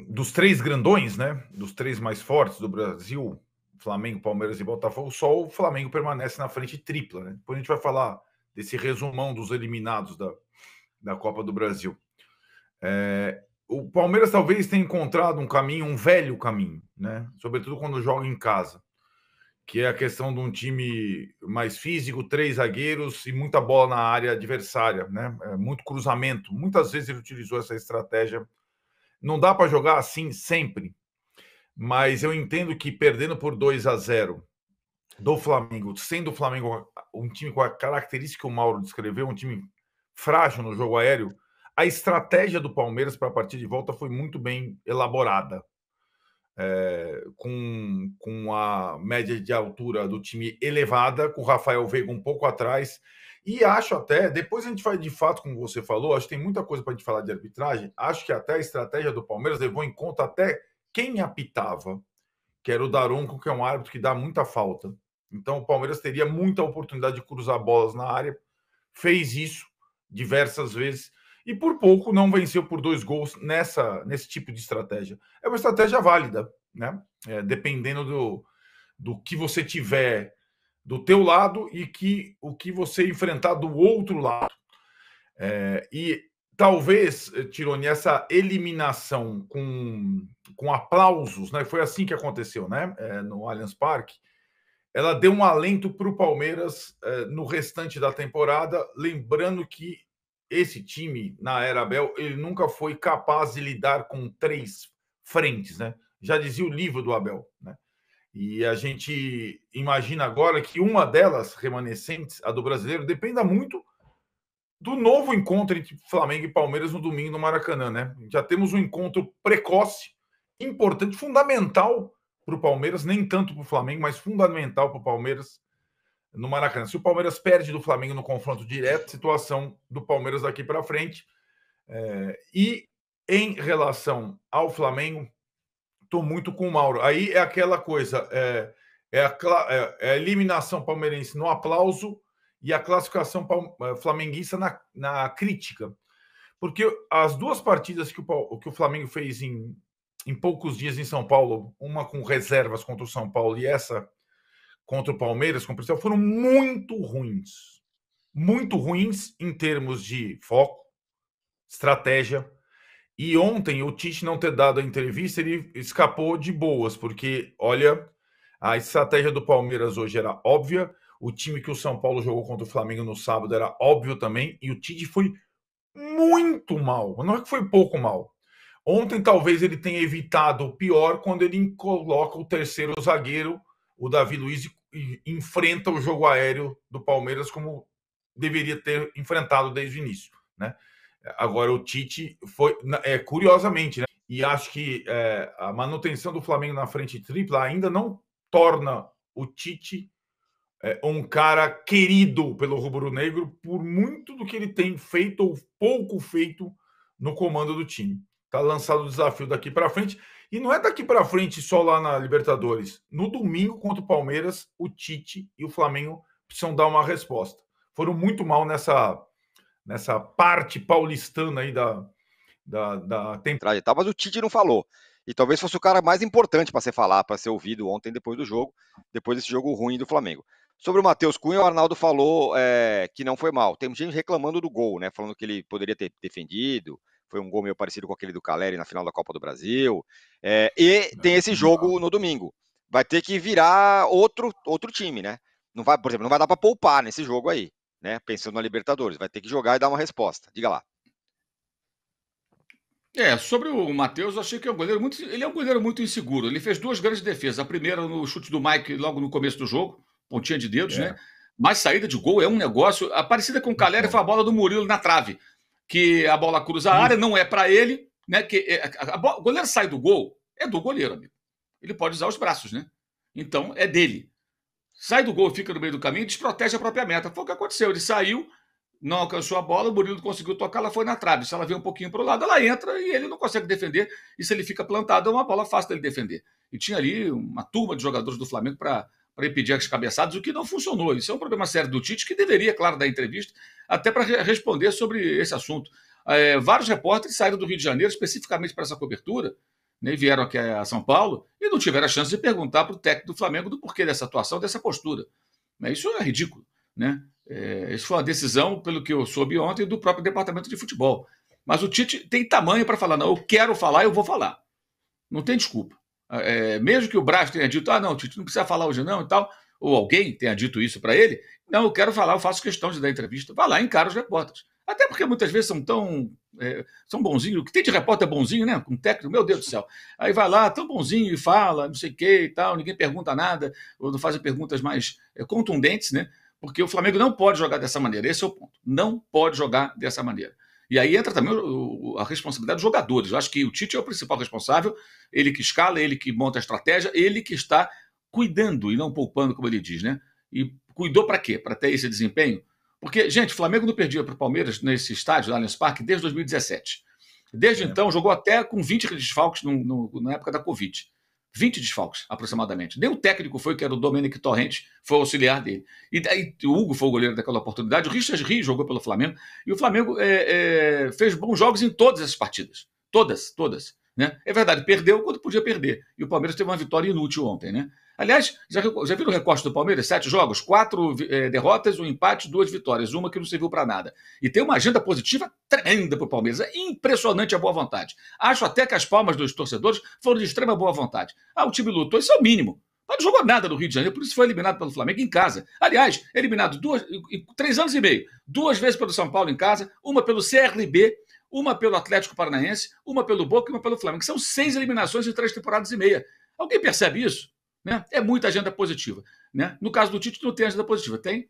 dos três grandões, né? Dos três mais fortes do Brasil, Flamengo, Palmeiras e Botafogo, só o Flamengo permanece na frente tripla, né? Depois a gente vai falar desse resumão dos eliminados da Copa do Brasil. O Palmeiras talvez tenha encontrado um caminho, um velho caminho, né? Sobretudo quando joga em casa, que é a questão de um time mais físico, 3 zagueiros e muita bola na área adversária, né? Muito cruzamento. Muitas vezes ele utilizou essa estratégia. Não dá para jogar assim sempre, mas eu entendo que perdendo por 2-0 do Flamengo, sendo o Flamengo um time com a característica que o Mauro descreveu, um time frágil no jogo aéreo, a estratégia do Palmeiras para a partida de volta foi muito bem elaborada. Com a média de altura do time elevada, com o Rafael Veiga um pouco atrás. E acho até, depois a gente vai de fato, como você falou, acho que tem muita coisa para a gente falar de arbitragem. Acho que até a estratégia do Palmeiras levou em conta até quem apitava, que era o Daronco, que é um árbitro que dá muita falta. Então o Palmeiras teria muita oportunidade de cruzar bolas na área, fez isso diversas vezes e por pouco não venceu por 2 gols nesse tipo de estratégia. É uma estratégia válida, né? Dependendo do que você tiver do teu lado e o que você enfrentar do outro lado. E talvez, Tironi, essa eliminação com aplausos, né? Foi assim que aconteceu, né? No Allianz Parque. Ela deu um alento para o Palmeiras no restante da temporada, lembrando que esse time, na era Abel, ele nunca foi capaz de lidar com 3 frentes, né? Já dizia o livro do Abel, né? E a gente imagina agora que uma delas, remanescentes, a do brasileiro, dependa muito do novo encontro entre Flamengo e Palmeiras no domingo no Maracanã, né? Já temos um encontro precoce, importante, fundamental para o Palmeiras, nem tanto para o Flamengo, mas fundamental para o Palmeiras no Maracanã. Se o Palmeiras perde do Flamengo no confronto direto, situação do Palmeiras daqui para frente. E em relação ao Flamengo, estou muito com o Mauro. Aí é aquela coisa, a eliminação palmeirense no aplauso e a classificação flamenguista na crítica. Porque as duas partidas que o Flamengo fez em poucos dias em São Paulo, uma com reservas contra o São Paulo e essa contra o Palmeiras, com o foram muito ruins. Muito ruins em termos de foco, estratégia. E ontem, o Tite não ter dado a entrevista, ele escapou de boas, porque, olha, a estratégia do Palmeiras hoje era óbvia, o time que o São Paulo jogou contra o Flamengo no sábado era óbvio também, e o Tite foi muito mal, não é que foi pouco mal. Ontem, talvez ele tenha evitado o pior quando ele coloca o terceiro zagueiro, o Davi Luiz, e enfrenta o jogo aéreo do Palmeiras como deveria ter enfrentado desde o início, né? Agora, o Tite foi, curiosamente, né? E acho que a manutenção do Flamengo na frente tripla ainda não torna o Tite um cara querido pelo rubro-negro por muito do que ele tem feito ou pouco feito no comando do time. Está lançado o desafio daqui para frente. E não é daqui para frente só lá na Libertadores. No domingo, contra o Palmeiras, o Tite e o Flamengo precisam dar uma resposta. Foram muito mal nessa parte paulistana aí da temporada. Mas o Tite não falou. E talvez fosse o cara mais importante para para ser ouvido ontem depois do jogo, depois desse jogo ruim do Flamengo. Sobre o Matheus Cunha, o Arnaldo falou que não foi mal. Tem gente reclamando do gol, né? Falando que ele poderia ter defendido. Foi um gol meio parecido com aquele do Caleri na final da Copa do Brasil. E tem esse jogo no domingo. Vai ter que virar outro time, né? Não vai, por exemplo, não vai dar para poupar nesse jogo aí, né? Pensando na Libertadores. Vai ter que jogar e dar uma resposta. Diga lá. Sobre o Matheus, eu achei que ele é um goleiro muito inseguro. Ele fez 2 grandes defesas. A primeira no chute do Mike logo no começo do jogo, pontinha de dedos, né? Mas saída de gol é um negócio. A parecida com o Caleri foi a bola do Murilo na trave, que a bola cruza a área, não é para ele, né? O goleiro sai do gol, é do goleiro, amigo. Ele pode usar os braços, né? Então é dele. Sai do gol, fica no meio do caminho, desprotege a própria meta. Foi o que aconteceu. Ele saiu, não alcançou a bola, o Murilo conseguiu tocar, ela foi na trave. Se ela vem um pouquinho para o lado, ela entra e ele não consegue defender. E se ele fica plantado, é uma bola fácil dele defender. E tinha ali uma turma de jogadores do Flamengo para impedir as cabeçadas, o que não funcionou. Isso é um problema sério do Tite, que deveria, claro, dar entrevista, até para responder sobre esse assunto. vários repórteres saíram do Rio de Janeiro especificamente para essa cobertura, né, e vieram aqui a São Paulo e não tiveram a chance de perguntar para o técnico do Flamengo do porquê dessa atuação, dessa postura. Isso é ridículo, né? Isso foi uma decisão, pelo que eu soube ontem, do próprio departamento de futebol. Mas o Tite tem tamanho para falar, não, eu quero falar, eu vou falar. Não tem desculpa. Mesmo que o Braz tenha dito, não, Tite, não precisa falar hoje não e tal, ou alguém tenha dito isso para ele, não, eu quero falar, eu faço questão de dar entrevista. Vai lá, encara os repórteres. Até porque muitas vezes são bonzinhos, o que tem de repórter é bonzinho, né? Com técnico, meu Deus do céu. Aí vai lá, tão bonzinho e fala, não sei o que e tal, ninguém pergunta nada, ou não fazem perguntas mais contundentes, né? Porque o Flamengo não pode jogar dessa maneira, esse é o ponto. Não pode jogar dessa maneira. E aí entra também a responsabilidade dos jogadores. Eu acho que o Tite é o principal responsável, ele que escala, ele que monta a estratégia, ele que está cuidando e não poupando, como ele diz, né? E cuidou para quê? Para ter esse desempenho? Porque, gente, o Flamengo não perdia para o Palmeiras nesse estádio, lá no Allianz Parque, desde 2017. Desde então, jogou até com 20 desfalques na época da Covid. 20 desfalques, aproximadamente. Nem o técnico foi, que era o Domenic Torrente, foi o auxiliar dele. E daí o Hugo foi o goleiro daquela oportunidade, o Richard Rios jogou pelo Flamengo, e o Flamengo fez bons jogos em todas essas partidas. Todas. Né? É verdade, perdeu quando podia perder. E o Palmeiras teve uma vitória inútil ontem, né? Aliás, já viram o recorte do Palmeiras? 7 jogos, 4 derrotas, 1 empate, 2 vitórias. Uma que não serviu para nada. E tem uma agenda positiva tremenda para o Palmeiras. É impressionante a boa vontade. Acho até que as palmas dos torcedores foram de extrema boa vontade. O time lutou, isso é o mínimo. Mas não jogou nada no Rio de Janeiro, por isso foi eliminado pelo Flamengo em casa. Aliás, eliminado 3 anos e meio. 2 vezes pelo São Paulo em casa, uma pelo CRB, uma pelo Atlético Paranaense, uma pelo Boca e uma pelo Flamengo. São 6 eliminações em 3 temporadas e meia. Alguém percebe isso? Né? É muita agenda positiva. Né? No caso do Tite, não tem agenda positiva, tem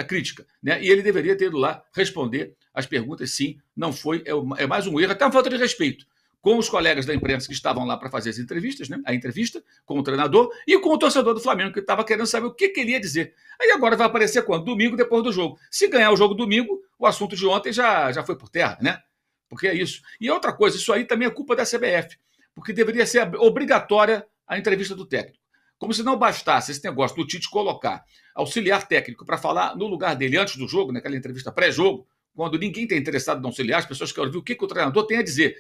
crítica. Né? E ele deveria ter ido lá responder as perguntas, sim, não foi, é mais um erro, até uma falta de respeito com os colegas da imprensa que estavam lá para fazer as entrevistas, né? A entrevista com o treinador e com o torcedor do Flamengo, que estava querendo saber o que ele ia dizer. Aí agora vai aparecer quando? Domingo, depois do jogo. Se ganhar o jogo domingo, o assunto de ontem já foi por terra, né? Porque é isso. E outra coisa, isso aí também é culpa da CBF, porque deveria ser obrigatória a entrevista do técnico. Como se não bastasse esse negócio do Tite colocar auxiliar técnico para falar no lugar dele antes do jogo, naquela entrevista pré-jogo, quando ninguém está interessado no auxiliar, as pessoas querem ouvir o que o treinador tem a dizer.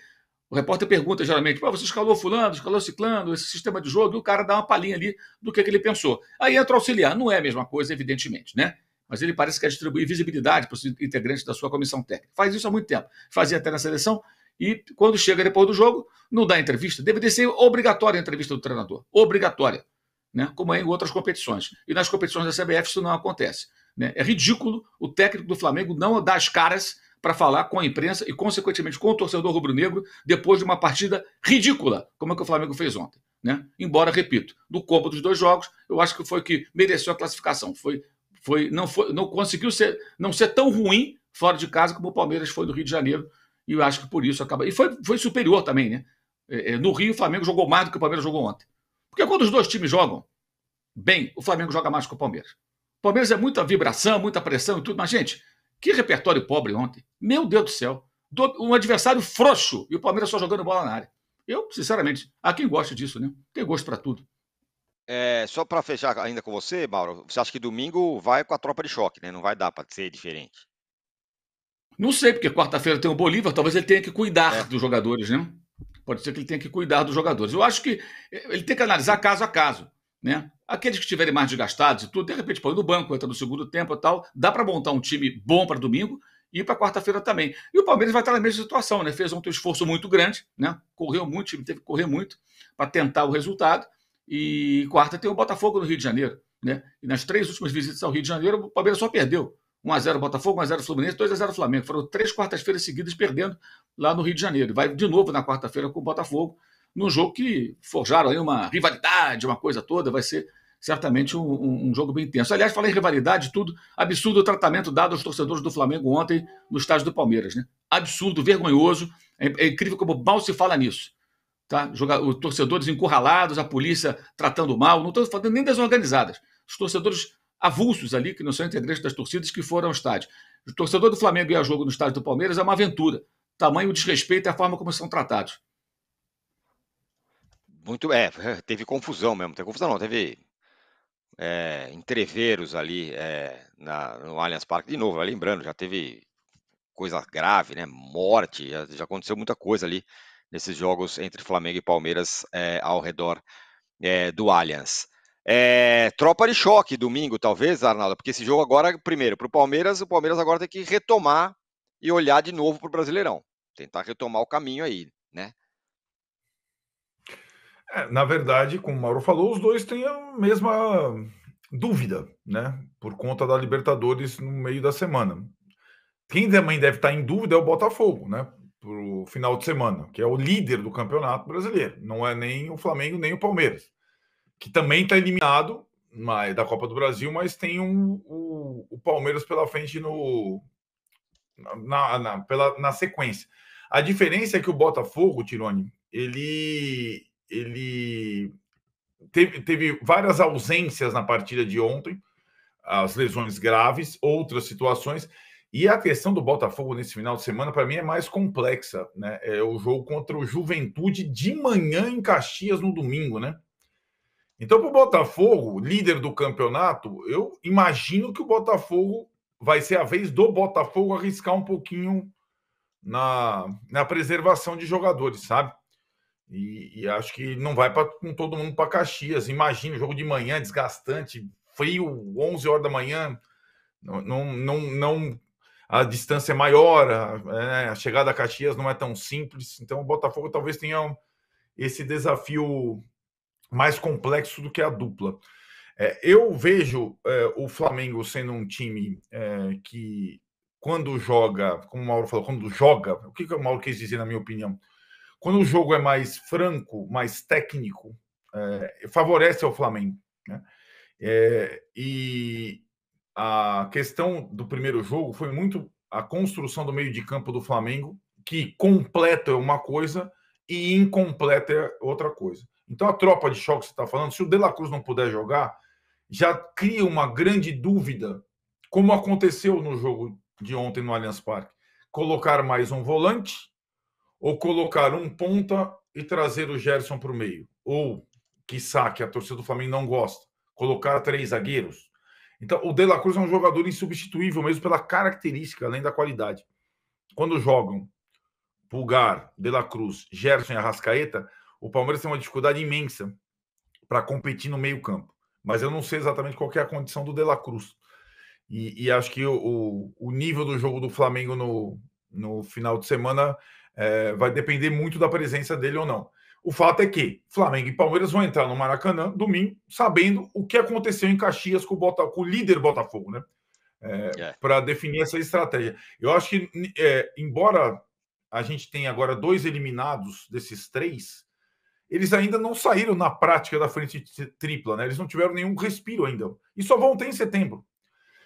O repórter pergunta geralmente, você escalou fulano, escalou ciclano, esse sistema de jogo, e o cara dá uma palhinha ali do que ele pensou. Aí entra o auxiliar, não é a mesma coisa, evidentemente, né? Mas ele parece que quer distribuir visibilidade para os integrantes da sua comissão técnica. Faz isso há muito tempo. Fazia até na seleção, e quando chega depois do jogo, não dá entrevista. Deveria ser obrigatória a entrevista do treinador. Obrigatória. Né? Como é em outras competições. E nas competições da CBF isso não acontece. Né? É ridículo o técnico do Flamengo não dar as caras para falar com a imprensa e, consequentemente, com o torcedor rubro-negro depois de uma partida ridícula, como é que o Flamengo fez ontem. Né? Embora, repito, do combo dos 2 jogos, eu acho que foi o que mereceu a classificação. Não conseguiu não ser tão ruim fora de casa como o Palmeiras foi no Rio de Janeiro, e eu acho que por isso acaba. E foi superior também, né? No Rio, o Flamengo jogou mais do que o Palmeiras jogou ontem. Porque quando os 2 times jogam bem, o Flamengo joga mais que o Palmeiras. O Palmeiras é muita vibração, muita pressão e tudo, mas, gente, que repertório pobre ontem. Meu Deus do céu. Um adversário frouxo e o Palmeiras só jogando bola na área. Eu, sinceramente, há quem gosta disso, né? Tem gosto para tudo. Só para fechar ainda com você, Mauro, você acha que domingo vai com a tropa de choque, né? Não vai dar para ser diferente? Não sei, porque quarta-feira tem o Bolívar, talvez ele tenha que cuidar dos jogadores, né? Pode ser que ele tenha que cuidar dos jogadores. Eu acho que ele tem que analisar caso a caso, né? Aqueles que estiverem mais desgastados e tudo, de repente põe no banco, entra no segundo tempo e tal. Dá para montar um time bom para domingo e para quarta-feira também. E o Palmeiras vai estar na mesma situação, né? Fez ontem um esforço muito grande, né? Correu muito, o time teve que correr muito para tentar o resultado. E quarta tem o Botafogo no Rio de Janeiro, né? E nas 3 últimas visitas ao Rio de Janeiro, o Palmeiras só perdeu. 1-0 Botafogo, 1-0 Fluminense, 2-0 Flamengo. Foram 3 quartas-feiras seguidas perdendo lá no Rio de Janeiro. Vai de novo na quarta-feira com o Botafogo, num jogo que forjaram aí uma rivalidade, uma coisa toda. Vai ser certamente um jogo bem intenso. Aliás, falei em rivalidade, tudo. Absurdo o tratamento dado aos torcedores do Flamengo ontem no estádio do Palmeiras, né? Absurdo, vergonhoso. É incrível como mal se fala nisso. Tá? Os torcedores encurralados, a polícia tratando mal. Não estou falando nem das organizadas. Os torcedores avulsos ali, que não são integrantes das torcidas, que foram ao estádio. O torcedor do Flamengo ir ao jogo no estádio do Palmeiras é uma aventura. Tamanho desrespeito é a forma como são tratados. Muito, teve confusão mesmo. Teve confusão não, teve entreveros ali no Allianz Parque. De novo, lembrando, já teve coisa grave, né? Morte, já aconteceu muita coisa ali nesses jogos entre Flamengo e Palmeiras ao redor do Allianz. Tropa de choque domingo, talvez, Arnaldo, porque esse jogo agora, primeiro, para o Palmeiras agora tem que retomar e olhar de novo para o Brasileirão. Tentar retomar o caminho aí, né? Na verdade, como o Mauro falou, os dois têm a mesma dúvida, né? Por conta da Libertadores no meio da semana. Quem também deve estar em dúvida é o Botafogo, né? Para o final de semana, que é o líder do Campeonato Brasileiro. Não é nem o Flamengo, nem o Palmeiras, que também está eliminado da Copa do Brasil, mas tem o Palmeiras pela frente na sequência. A diferença é que o Botafogo, Tironi, ele teve várias ausências na partida de ontem, as lesões graves, outras situações. E a questão do Botafogo nesse final de semana, para mim, é mais complexa, né? É o jogo contra o Juventude de manhã em Caxias no domingo, né? Então, para o Botafogo, líder do campeonato, eu imagino que o Botafogo vai ser a vez do Botafogo arriscar um pouquinho na preservação de jogadores, sabe? E acho que não vai com todo mundo para Caxias. Imagina o jogo de manhã, desgastante, frio, 11 horas da manhã, não a distância é maior, a chegada a Caxias não é tão simples. Então o Botafogo talvez tenha esse desafio mais complexo do que a dupla. Eu vejo o Flamengo sendo um time que, quando joga, como o Mauro falou, quando joga, o que o Mauro quis dizer, na minha opinião? Quando o jogo é mais franco, mais técnico, favorece ao Flamengo, né? E a questão do primeiro jogo foi muito a construção do meio de campo do Flamengo, que completa é uma coisa e incompleta é outra coisa. Então, a tropa de choque que você está falando, se o De La Cruz não puder jogar, já cria uma grande dúvida, como aconteceu no jogo de ontem no Allianz Parque. Colocar mais um volante ou colocar um ponta e trazer o Gerson para o meio. Ou, quiçá, que a torcida do Flamengo não gosta, colocar 3 zagueiros. Então, o De La Cruz é um jogador insubstituível mesmo pela característica, além da qualidade. Quando jogam Pulgar, De La Cruz, Gerson e Arrascaeta, o Palmeiras tem uma dificuldade imensa para competir no meio campo. Mas eu não sei exatamente qual é a condição do De La Cruz. E acho que o nível do jogo do Flamengo no final de semana vai depender muito da presença dele ou não. O fato é que Flamengo e Palmeiras vão entrar no Maracanã domingo, sabendo o que aconteceu em Caxias com o líder Botafogo, né? Para definir essa estratégia. Eu acho que, embora a gente tenha agora 2 eliminados desses 3, eles ainda não saíram na prática da frente tripla, né? Eles não tiveram nenhum respiro ainda. E só vão ter em setembro.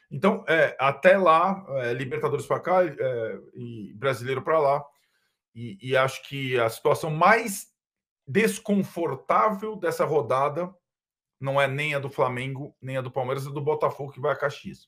Então, até lá, Libertadores para cá e Brasileiro para lá. E acho que a situação mais desconfortável dessa rodada não é nem a do Flamengo, nem a do Palmeiras, é do Botafogo, que vai a Caxias.